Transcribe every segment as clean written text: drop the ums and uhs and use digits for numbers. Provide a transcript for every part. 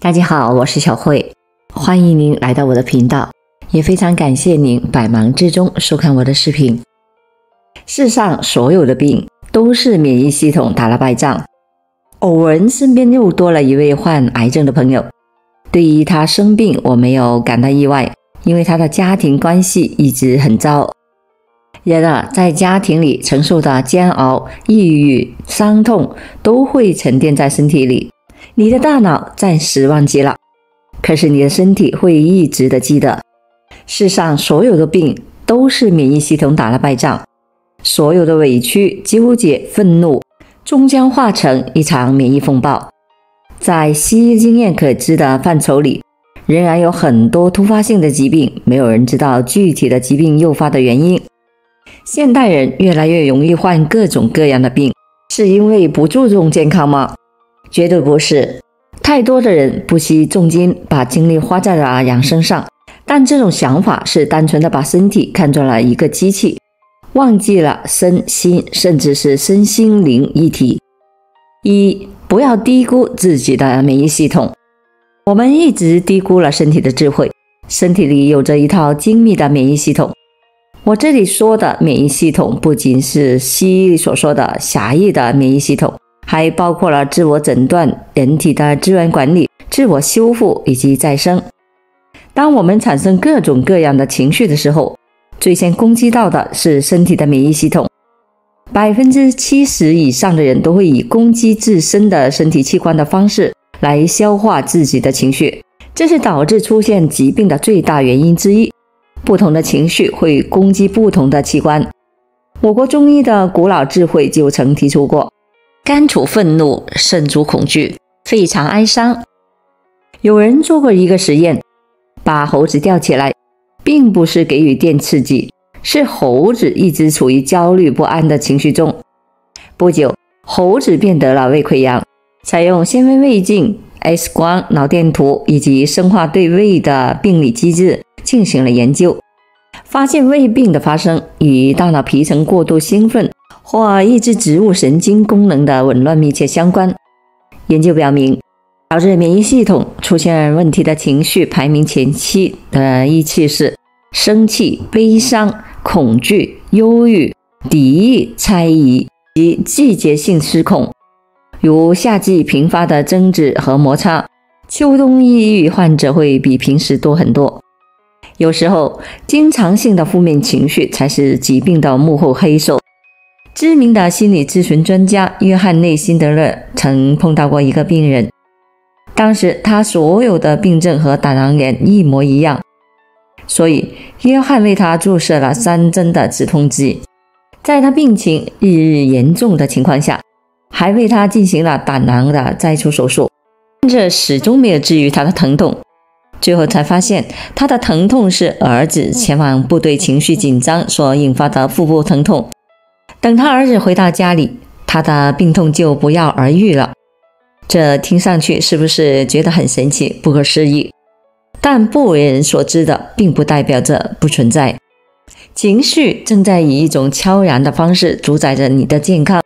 大家好，我是小慧，欢迎您来到我的频道，也非常感谢您百忙之中收看我的视频。世上所有的病都是免疫系统打了败仗。偶然身边又多了一位患癌症的朋友，对于他生病我没有感到意外，因为他的家庭关系一直很糟。人在家庭里承受的煎熬、抑郁、伤痛都会沉淀在身体里，你的大脑暂时忘记了，可是你的身体会一直的记得。世上所有的病都是免疫系统打了败仗，所有的委屈、纠结、愤怒终将化成一场免疫风暴。在西医经验可知的范畴里，仍然有很多突发性的疾病，没有人知道具体的疾病诱发的原因。现代人越来越容易患各种各样的病，是因为不注重健康吗？绝对不是。太多的人不惜重金把精力花在了养生上，但这种想法是单纯的把身体看作了一个机器，忘记了身心甚至是身心灵一体。不要低估自己的免疫系统。我们一直低估了身体的智慧，身体里有着一套精密的免疫系统。我这里说的免疫系统不仅是西医所说的狭义的免疫系统，还包括了自我诊断、人体的资源管理、自我修复以及再生。当我们产生各种各样的情绪的时候，最先攻击到的是身体的免疫系统。70%以上的人都会以攻击自身的身体器官的方式来消化自己的情绪，这是导致出现疾病的最大原因之一。不同的情绪会攻击不同的器官。我国中医的古老智慧就曾提出过，肝主愤怒，肾主恐惧，肺常哀伤。有人做过一个实验，把猴子吊起来，并不是给予电刺激，是猴子一直处于焦虑不安的情绪中。不久，猴子便得了胃溃疡，采用纤维胃镜、X 光、脑电图以及生化对胃的病理机制进行了研究，发现胃病的发生与大脑皮层过度兴奋或抑制植物神经功能的紊乱密切相关。研究表明，导致免疫系统出现问题的情绪排名前期的依次是生气、悲伤、恐惧、忧郁、敌意、猜疑及季节性失控，如夏季频发的争执和摩擦，秋冬抑郁患者会比平时多很多。有时候，经常性的负面情绪才是疾病的幕后黑手。知名的心理咨询专家约翰内辛德勒曾碰到过一个病人，当时他所有的病症和胆囊炎一模一样，所以约翰为他注射了3针的止痛剂，在他病情日益严重的情况下，还为他进行了胆囊的摘除手术，这始终没有治愈他的疼痛。最后才发现，他的疼痛是儿子前往部队情绪紧张所引发的腹部疼痛。等他儿子回到家里，他的病痛就不药而愈了。这听上去是不是觉得很神奇、不可思议？但不为人所知的，并不代表着不存在。情绪正在以一种悄然的方式主宰着你的健康。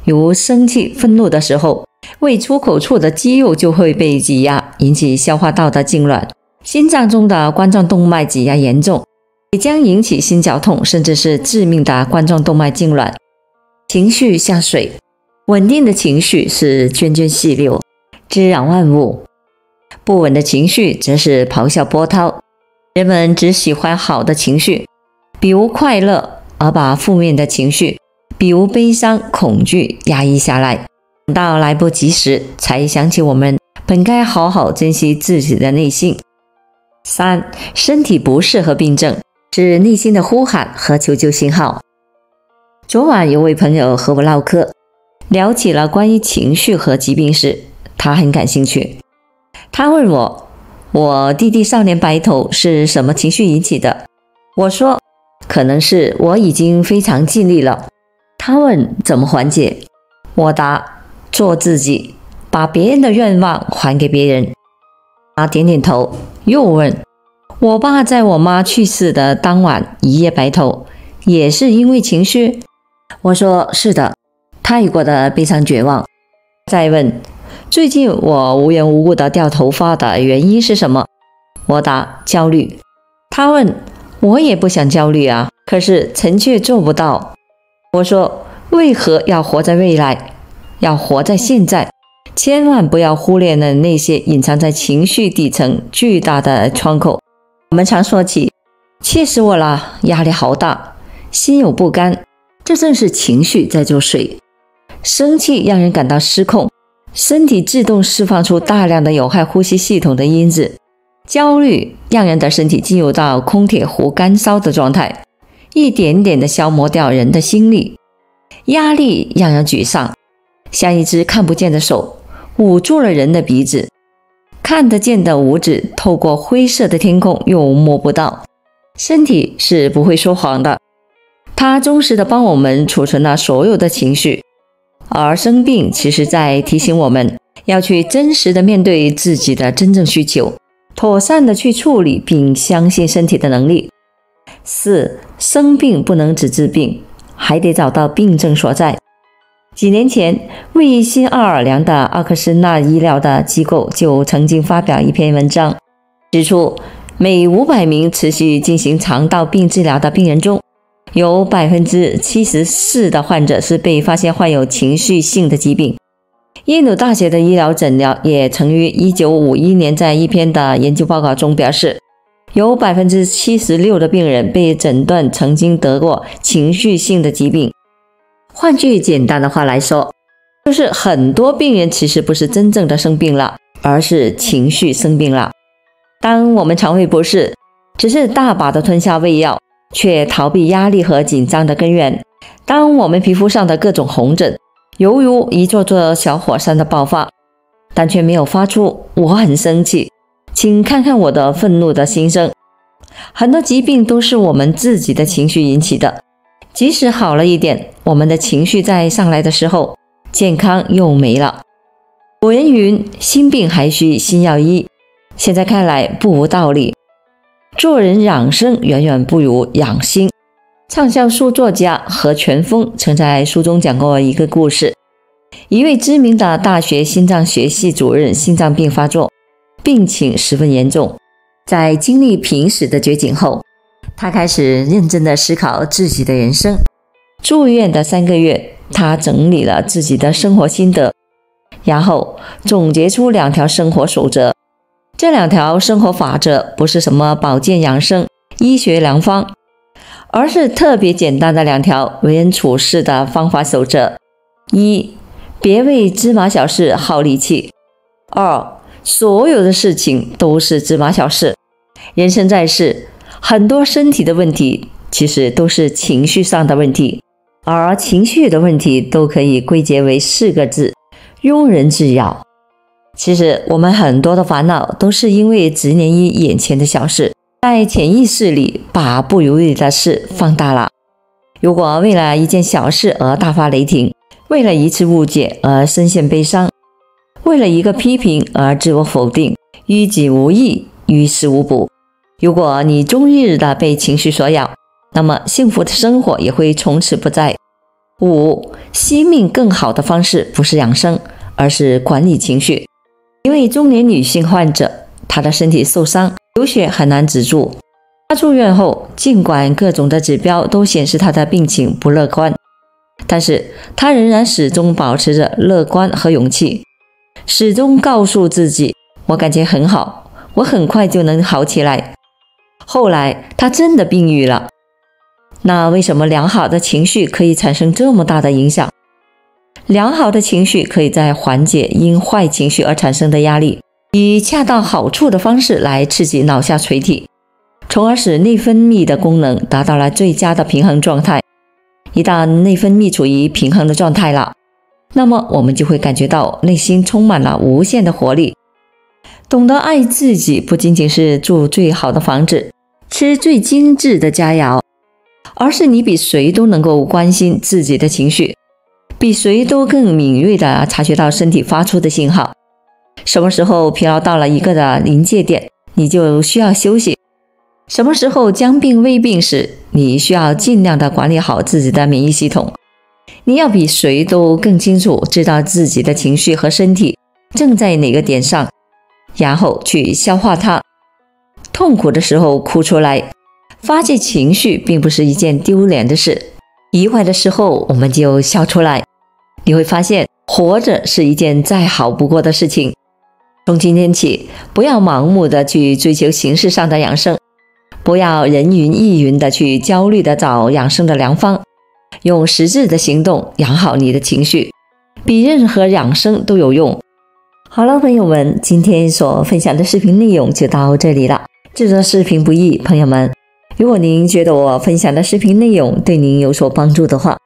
如生气、愤怒的时候，胃出口处的肌肉就会被挤压，引起消化道的痉挛。心脏中的冠状动脉挤压严重，也将引起心绞痛，甚至是致命的冠状动脉痉挛。情绪像水，稳定的情绪是涓涓细流，滋养万物；不稳的情绪则是咆哮波涛。人们只喜欢好的情绪，比如快乐，而把负面的情绪，比如悲伤、恐惧压抑下来，等到来不及时，才想起我们本该好好珍惜自己的内心。3. 身体不适和病症是内心的呼喊和求救信号。昨晚有位朋友和我唠嗑，聊起了关于情绪和疾病时，他很感兴趣。他问我弟弟少年白头是什么情绪引起的？我说，可能是我已经非常尽力了。他问怎么缓解？我答，做自己，把别人的愿望还给别人。他点点头，又问，我爸在我妈去世的当晚一夜白头，也是因为情绪？我说是的，他也过得非常绝望。再问，最近我无缘无故的掉头发的原因是什么？我答：焦虑。他问：我也不想焦虑啊，可是臣却做不到。我说：为何要活在未来？要活在现在，千万不要忽略了那些隐藏在情绪底层巨大的窗口。我们常说起，气死我了，压力好大，心有不甘，这正是情绪在作祟。生气让人感到失控，身体自动释放出大量的有害呼吸系统的因子。焦虑让人的身体进入到空铁壶干烧的状态，一点点地消磨掉人的心力。压力让人沮丧，像一只看不见的手捂住了人的鼻子，看得见的五指透过灰色的天空又摸不到。身体是不会说谎的，它忠实地帮我们储存了所有的情绪，而生病其实在提醒我们要去真实地面对自己的真正需求，妥善地去处理，并相信身体的能力。4. 生病不能只治病，还得找到病症所在。几年前，位于新奥尔良的奥克斯纳医疗的机构就曾经发表一篇文章，指出每500名持续进行肠道病治疗的病人中，有 74% 的患者是被发现患有情绪性的疾病。耶鲁大学的医疗诊疗也曾于1951年在一篇的研究报告中表示，有 76% 的病人被诊断曾经得过情绪性的疾病。换句简单的话来说，就是很多病人其实不是真正的生病了，而是情绪生病了。当我们肠胃不适，只是大把的吞下胃药，却逃避压力和紧张的根源。当我们皮肤上的各种红疹犹如一座座小火山的爆发，但却没有发出我很生气，请看看我的愤怒的心声。很多疾病都是我们自己的情绪引起的，即使好了一点，我们的情绪在上来的时候，健康又没了。古人云：心病还需心药医，现在看来不无道理。做人养生远远不如养心。畅销书作家何全峰曾在书中讲过一个故事，一位知名的大学心脏学系主任心脏病发作，病情十分严重。在经历濒死的绝境后，他开始认真地思考自己的人生。住院的3个月，他整理了自己的生活心得，然后总结出2条生活守则。这2条生活法则不是什么保健养生、医学良方，而是特别简单的2条为人处事的方法守则。1. 别为芝麻小事耗力气。2. 所有的事情都是芝麻小事。人生在世，很多身体的问题其实都是情绪上的问题，而情绪的问题都可以归结为4个字：庸人自扰。其实我们很多的烦恼都是因为执念于眼前的小事，在潜意识里把不如意的事放大了。如果为了一件小事而大发雷霆，为了一次误解而深陷悲伤，为了一个批评而自我否定，于己无益，于事无补。如果你终日的被情绪所扰，那么幸福的生活也会从此不在。5. 惜命更好的方式不是养生，而是管理情绪。一位中年女性患者，她的身体受伤，流血很难止住。她住院后，尽管各种的指标都显示她的病情不乐观，但是她仍然始终保持着乐观和勇气，始终告诉自己：我感觉很好，我很快就能好起来。后来她真的病愈了。那为什么良好的情绪可以产生这么大的影响？良好的情绪可以在缓解因坏情绪而产生的压力，以恰到好处的方式来刺激脑下垂体，从而使内分泌的功能达到了最佳的平衡状态。一旦内分泌处于平衡的状态了，那么我们就会感觉到内心充满了无限的活力。懂得爱自己不仅仅是住最好的房子，吃最精致的佳肴，而是你比谁都能够关心自己的情绪，比谁都更敏锐地察觉到身体发出的信号。什么时候疲劳到了一个的临界点，你就需要休息；什么时候将病未病时，你需要尽量地管理好自己的免疫系统。你要比谁都更清楚知道自己的情绪和身体正在哪个点上，然后去消化它。痛苦的时候哭出来，发泄情绪并不是一件丢脸的事。愉快的时候我们就笑出来。你会发现，活着是一件再好不过的事情。从今天起，不要盲目的去追求形式上的养生，不要人云亦云的去焦虑的找养生的良方，用实质的行动养好你的情绪，比任何养生都有用。好了，朋友们，今天所分享的视频内容就到这里了。制作视频不易，朋友们，如果您觉得我分享的视频内容对您有所帮助的话，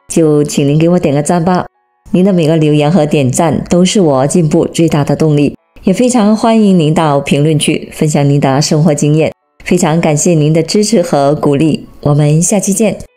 就请您给我点个赞吧。您的每个留言和点赞都是我进步最大的动力，也非常欢迎您到评论区分享您的生活经验。非常感谢您的支持和鼓励，我们下期见。